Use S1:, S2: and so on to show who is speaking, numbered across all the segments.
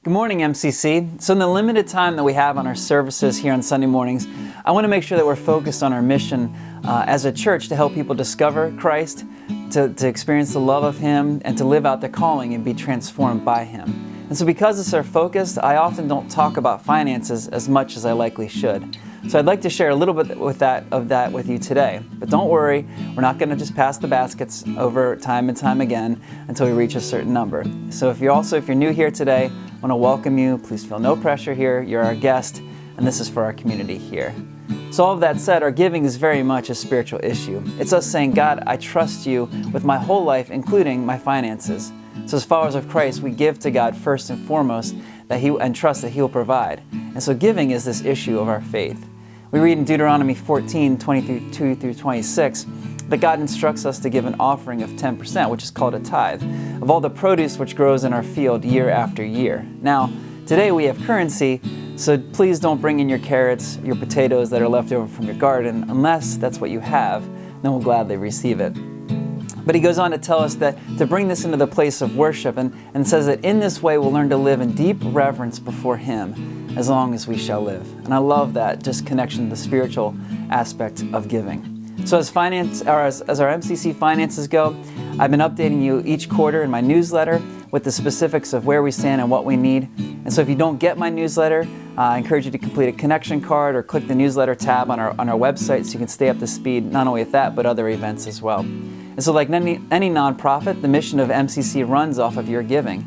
S1: Good morning, MCC. So in the limited time that we have on our services here on Sunday mornings, I want to make sure that we're focused on our mission as a church to help people discover Christ, to experience the love of Him, and to live out their calling and be transformed by Him. And so because it's our focus, I often don't talk about finances as much as I likely should. So I'd like to share a little bit of that with you today. But don't worry, we're not going to just pass the baskets over time and time again until we reach a certain number. So if you're new here today, I want to welcome you. Please feel no pressure here. You're our guest, and this is for our community here. So all of that said, our giving is very much a spiritual issue. It's us saying, God, I trust you with my whole life, including my finances. So as followers of Christ, we give to God first and foremost and trust that He will provide. And so giving is this issue of our faith. We read in Deuteronomy 14:22 through 26, that God instructs us to give an offering of 10%, which is called a tithe, of all the produce which grows in our field year after year. Now, today we have currency, so please don't bring in your carrots, your potatoes that are left over from your garden, unless that's what you have, then we'll gladly receive it. But he goes on to tell us that to bring this into the place of worship and says that in this way we'll learn to live in deep reverence before Him as long as we shall live. And I love that, just connection to the spiritual aspect of giving. So as our MCC Finances go, I've been updating you each quarter in my newsletter with the specifics of where we stand and what we need. And so if you don't get my newsletter, I encourage you to complete a connection card or click the newsletter tab on our website so you can stay up to speed not only with that, but other events as well. And so like any nonprofit, the mission of MCC runs off of your giving.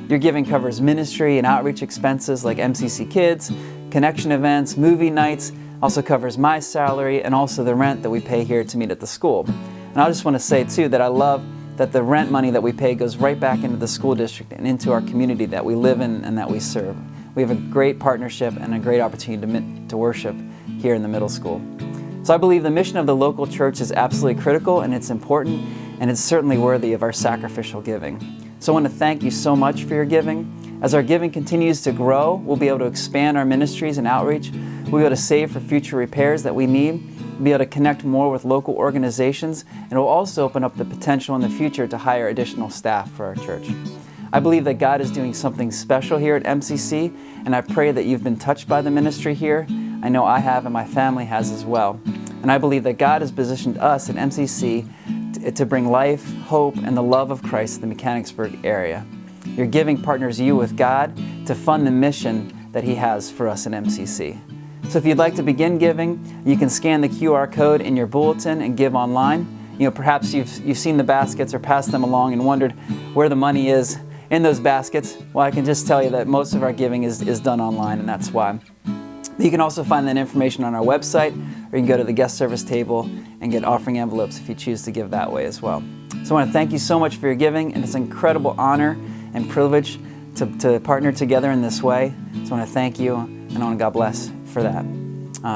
S1: Your giving covers ministry and outreach expenses like MCC Kids, connection events, movie nights, also covers my salary and also the rent that we pay here to meet at the school. And I just want to say too that I love that the rent money that we pay goes right back into the school district and into our community that we live in and that we serve. We have a great partnership and a great opportunity to worship here in the middle school. So I believe the mission of the local church is absolutely critical and it's important and it's certainly worthy of our sacrificial giving. So I want to thank you so much for your giving. As our giving continues to grow, we'll be able to expand our ministries and outreach. We'll be able to save for future repairs that we need. We'll be able to connect more with local organizations, and it will also open up the potential in the future to hire additional staff for our church. I believe that God is doing something special here at MCC, and I pray that you've been touched by the ministry here. I know I have, and my family has as well. And I believe that God has positioned us at MCC to bring life, hope, and the love of Christ to the Mechanicsburg area. Your giving partners you with God to fund the mission that He has for us at MCC. So if you'd like to begin giving, you can scan the QR code in your bulletin and give online. Perhaps you've seen the baskets or passed them along and wondered where the money is in those baskets. Well, I can just tell you that most of our giving is done online, and that's why. But you can also find that information on our website, or you can go to the guest service table and get offering envelopes if you choose to give that way as well. So I want to thank you so much for your giving, and it's an incredible honor and privilege to partner together in this way. So I want to thank you, and I want God bless for that.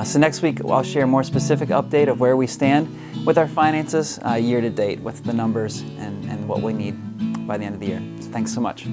S1: So next week, I'll share a more specific update of where we stand with our finances year to date with the numbers and what we need by the end of the year. So thanks so much.